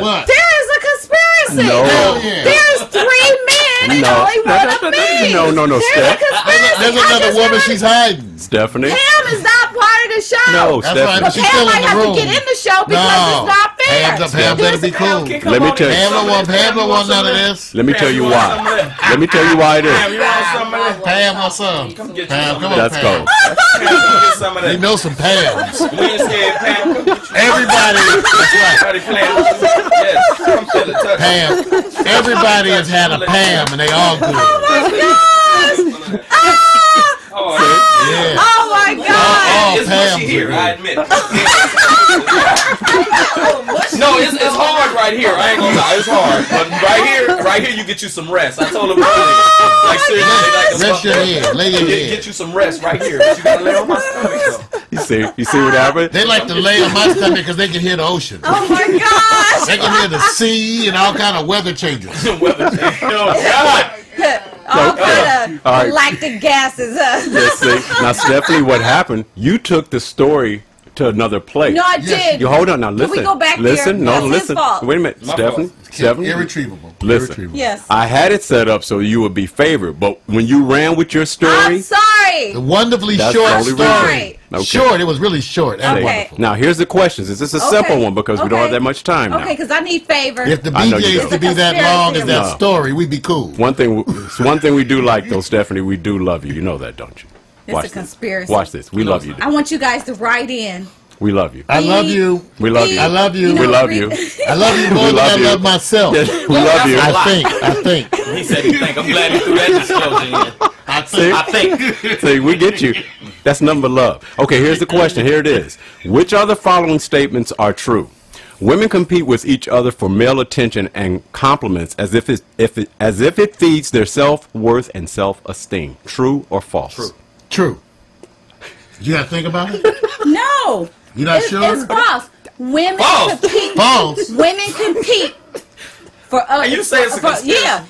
What? There is a conspiracy. No. There's 3 men and No. only one of me. No, There's a Steph. conspiracy. There's I another just woman realized she's hiding. Stephanie. Pam is not part of the show. No, That's Stephanie. right, But but she's Pam still in might the have room. to get in the show because it's not fair. Pam better be cool. Let me tell you. Pam don't want none of this. Let me tell you why. Let me tell you why it Pam, is. you want some of that? Pam wants some. Come get you Pam, some come of on, That's Pam. cold. Pam, come get some of You that. know some Pams. We ain't scared, Pam. Come get you. Everybody, that's right. Everybody playing with you. Yes, come feel it. Touch. Pam. Everybody has had a Pam, and they all good. Oh, Yeah. Oh my God. Oh, it's Pam. mushy here, I admit. No, it's hard right here. I ain't gonna lie, it's hard. But right here, you get you some rest. I told him earlier. Like seriously, Rest your head. Lay your head. get you some rest right here. But you gotta lay on my stomach though. You see what happened? They like to lay on my stomach because they can hear the ocean. Oh my gosh. They can hear the sea and all kind of weather changes. Weather change. Oh God. All kind of All right. lactic gases. Let's see. Now, Stephanie, what happened? You took the story to another place. No, I Yes, did. You hold on now. Listen. we go back listen. there? No, That's his listen. fault. Wait a minute, My Stephanie. fault. Stephanie. Irretrievable. Listen. Irretrievable. Yes. I had it set up so you would be favored, but when you ran with your I'm story, sorry. The wonderfully That's short the only story. reason. Okay. Short. It was really short and Okay. wonderful. now here's the questions. This is a simple one because we don't have that much time now. Okay, because I need favor. If the I know you BJ's don't. to be that long as that No. story, we'd be cool. One thing we do like though, Stephanie, we do love you. You know that, don't you? It's Watch a this. conspiracy. Watch this. We love you. I want you guys to write in. We love you. I love you. We love you. I love you. know, We love read- you. I love you more than love I you. love myself. Yes, we love you. I think. He said he think. I'm glad he threw that disclosure in. I think. See, we get you. That's number love. Okay, here's the question. Here it is. Which of the following statements are true? Women compete with each other for male attention and compliments as if it feeds their self-worth and self-esteem. True or false? True. True. You got to think about it? No. You not it's, sure? It's false. Women False. compete. False. Women compete for And you say it's a conspiracy. yeah.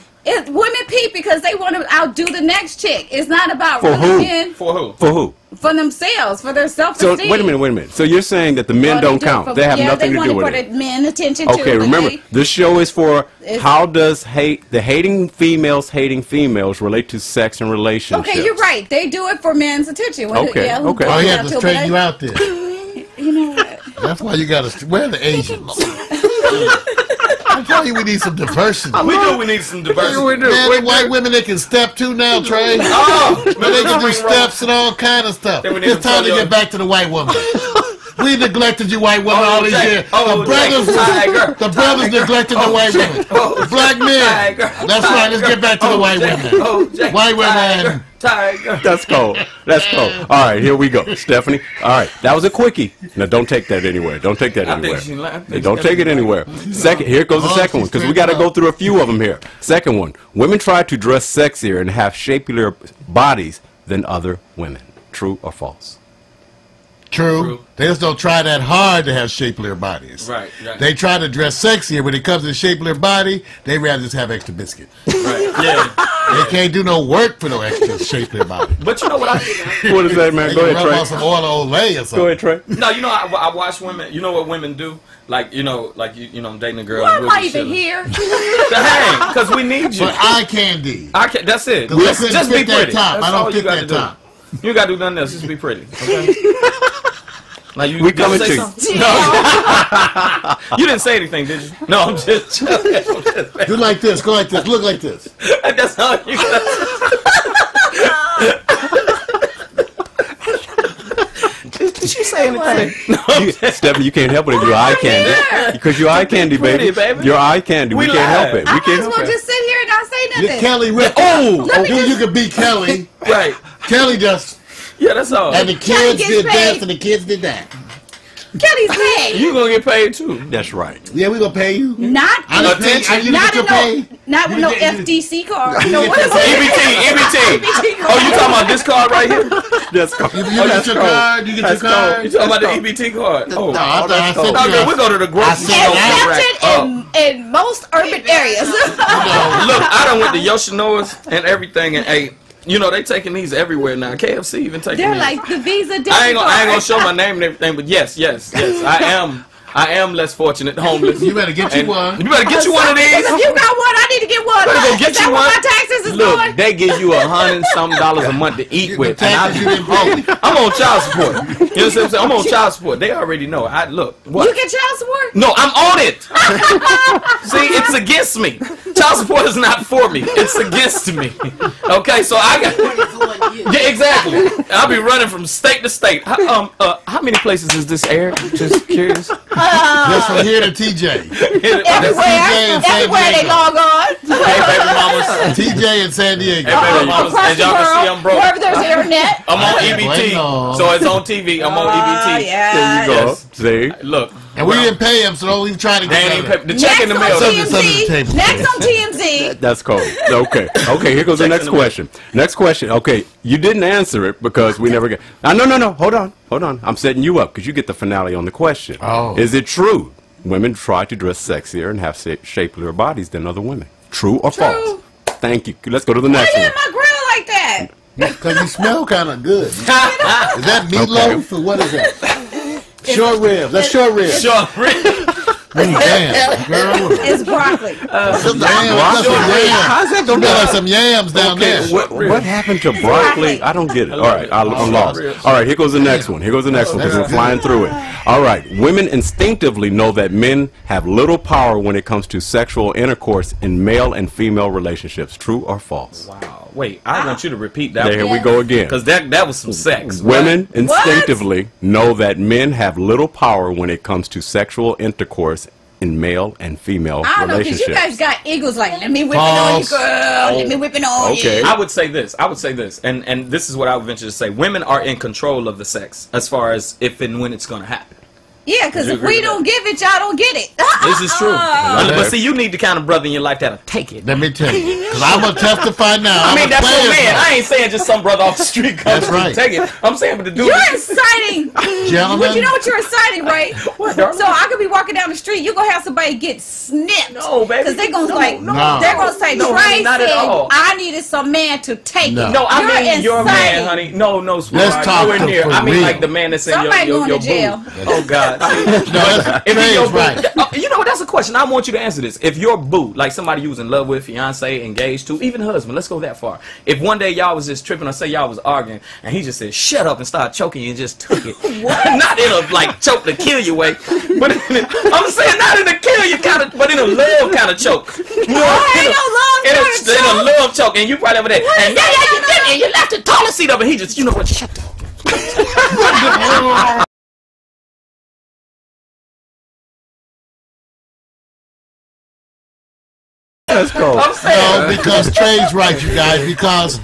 Women compete because they want to outdo the next chick. It's not about For who? men For who? For who? for themselves, for their So self-esteem. wait a minute. So you're saying that the men Well, don't do it count? for- They have nothing they to do want with it it. for the men attention too. Okay, but remember, they- this show is for It's- how does the hating females relate to sex and relationships. Okay, you're right. They do it for men's attention. Okay, yeah, okay. Oh, he yeah, had to too, straighten but you out there. You know what? That's why you got to. Where are the Asians? I tell you, we need some diversity. We do. We need some diversity. We do. Man, the white women, they can step too now, Trey. Oh, But they can do steps and all kind of stuff. Then we need It's to time to tell get back to the white woman. We neglected you white women Oh, all these Jack. years. Oh, The brothers, Jack. Tiger. the brothers Tiger. neglected the Oh, white Jack. women. Oh, The black men. Tiger. That's right. Let's get back to the white Jack. women. Oh, Jack. White women. Tiger. That's cold. That's cold. All right, here we go, Stephanie. All right, that was a quickie. Now don't take that anywhere. Don't take that I think anywhere. she lying. Hey, don't take it anywhere. Second, here goes the Oh, second one because we got to go through a few of them here. Second one: women try to dress sexier and have shapelier bodies than other women. True or false? True. They just don't try that hard to have shapelier bodies. Right, right. They try to dress sexier. When it comes to the shapelier body, they rather just have extra biscuit. Right. Yeah. They can't do no work for no extra shapelier body. But you know what I think? What is that, man? They Go can ahead, rub on some Trey. oil Olay or something. Go ahead, Trey. No, you know, I watch women. You know what women do? Like, you know, I'm dating a girl. Why and am we'll I be even chilling. here? To hang, because we need you. For eye candy. I can, that's it. 'Cause I couldn't Just be fit that pretty. top. That's I don't all you fit got that to do. top. You ain't got to do nothing else. Just be pretty. Okay? Like you, We did you coming say to you. something? No. You didn't say anything, did you? No, I'm just joking. Do like this. Go like this. Look like this. That's all you got. Did you say anything? No, Stephanie, you can't help it if you're eye candy. Because you're eye candy, pretty, baby. baby. You're eye candy. We We can't help lied. it. We I might can't as help well it. just sit here and not say You're nothing. Kelly Ripa. Oh, You could beat Kelly. right. Kelly just. Yeah, that's all. And the Kelly kids gets did paid. this and the kids did that. Kelly's paid. You gonna get paid too. that's right. Yeah, we gonna pay you. Not I done paid- Attention. you not get with your no, pay. not with You no get- you- FDC card. you No, get what your is pay. it? EBT. Oh, you talking about this card right here? That's cold. You get your card. You get your card. You talking about the EBT card? Oh, No, I thought I said okay. you. We go to the grocery said store. that. Exception in most urban areas. Look, I done went to Yoshino's and everything and ate. You know, they taking these everywhere now. KFC even taking They're these. like the Visa debit I ain't gonna card. show my name and everything, but yes, I am I am less fortunate, homeless. You better get you one. You better get you one of these. If you got one, I need to get one. Better go get Is that you what one. my taxes is Look, going? they give you $100 and something a month to eat with, and taxes you didn't pay. I'm on child support. You know what I'm saying? I'm on child support. They already know. Look. What? You get child support? No, I'm on it. See, it's against me. Child support is not for me. It's against me. Okay, so I got. Yeah, exactly. I'll be running from state to state. How many places is this air? Just curious. Just from here to TJ. Everywhere they log on. Hey, baby mamas. TJ in San Diego. Hey, baby mamas. As y'all can see, I'm broke. Wherever there's internet. I'm on Bueno. EBT, so it's on TV. I'm on EBT. Yeah. There you go. Yes. See? Look. And we didn't pay him, so don't even try to They ain't get even that. pay- the check in the mail. Something under the table. Next on TMZ. That's cool. Okay. Okay, here goes the next question. Next question. Okay, you didn't answer it because we never get. No. Hold on. I'm setting you up because you get the finale on the question. Oh. Is it true women try to dress sexier and have shapelier bodies than other women? True or false? Thank you. Let's go to the Why next you one. in my grill like that? Because you smell kind of good. Is that meatloaf or what is that? Short ribs. That's short ribs. Sure. Damn, girl. It's broccoli. Some yams. How's that Smell like some yams down there. What happened to broccoli? I don't get it. All right, I'm lost. All right, here goes the next one. Because we're flying through it. All right, women instinctively know that men have little power when it comes to sexual intercourse in male and female relationships. True or false? Wow. Wait, I want you to repeat that. There we go again. Because that was some sex. Women instinctively know that men have little power when it comes to sexual intercourse in male and female I don't know, because relationships. you guys got eagles like, let me whip it on you, False. girl. Let me whip it on Okay. you. I would say this. And this is what I would venture to say. Women are in control of the sex as far as if and when it's going to happen. Yeah, because You if agree we with don't give it, y'all don't get it. This is true. Okay. But see, you need the kind of brother in your life that'll take it. Let me tell you. Because I'm going to testify now. I mean, I'm a that's your player's man. man. I ain't saying just some brother off the street comes That's right. and take it. I'm saying, but the dude. You're inciting. Gentlemen. But you know what you're inciting, right? What, darling? So I could be walking down the street. You're going to have somebody get snipped. No, baby. Because they're going to no. they're going to say, No, Tracy, not at all. I needed some man to take No. it. No, I You're mean your man, inciting. honey. No, sweetheart. Let's talk Nowhere to near. for I mean, real. like the man that's in Somebody your going to jail. boo. Oh God. That's If Trey's your boo, right. you know what? That's a question. I want you to answer this. If your boo, like somebody you was in love with, fiance, engaged to, even husband, let's go that far. If one day y'all was just tripping, or say y'all was arguing, and he just said, "Shut up," and started choking you and just took it. Not in a like choke to kill you way, but I'm saying not in a kill you kind of, but in a love kind of choke. You know, ain't no love in kind of in choke. a love choke, and you right over there, and you did, and you left the toilet seat up, and he just, you know what? Shut up. Let's go. I'm saying. No, because Trey's right, you guys. Because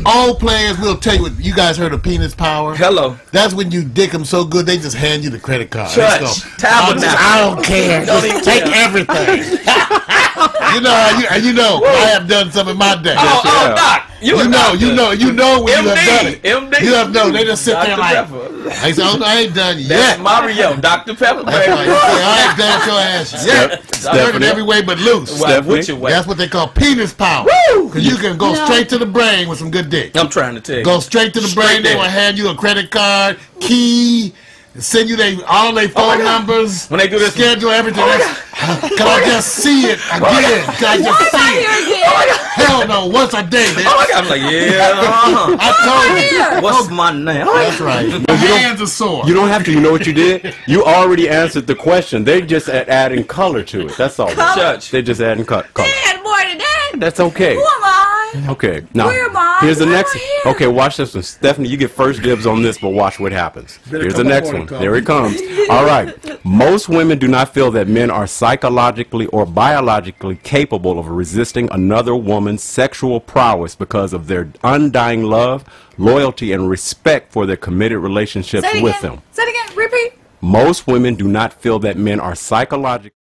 all players will tell you what you guys heard of penis power. Hello. That's when you dick them so good they just hand you the credit card. Church, Let's go. tabernacle. I don't care. Don't Just even take care. everything. you know, I have done some in my day. Oh, Doc. You know when you have done it. MD. You have no. They just sit there Dr. like, Pepper. I say, I ain't done That's yet. Mario, Dr. Pepper. That's why you say, I ain't done your ass yet. Stirred every way but loose. Well, which way? That's what they call penis power. Because you can go straight to the brain with some good dick. I'm trying to tell you. Go straight to the brain. Straight They there. will hand you a credit card, key, send you all their phone numbers. When they do this- schedule everything. Can I just see it again? Can I just see it? Hell no, once a day, bitch. Oh my God. I'm like, yeah. I told you. What's my name? That's right. My hands are sore. You don't have to. You know what you did? You already answered the question. They're just adding color to it. That's all. Judge. They're just adding color. They had more than that. That's okay. Who am I? Okay. Now, Where am I? here's the Why am next. I here? Okay, watch this one. Stephanie, you get first dibs on this, but watch what happens. Here's the come next up on one. it, Tom. There it comes. All right. Most women do not feel that men are psychologically or biologically capable of resisting another woman's sexual prowess because of their undying love, loyalty, and respect for their committed relationships Say it with again. them. Say it again. Repeat. Most women do not feel that men are psychologically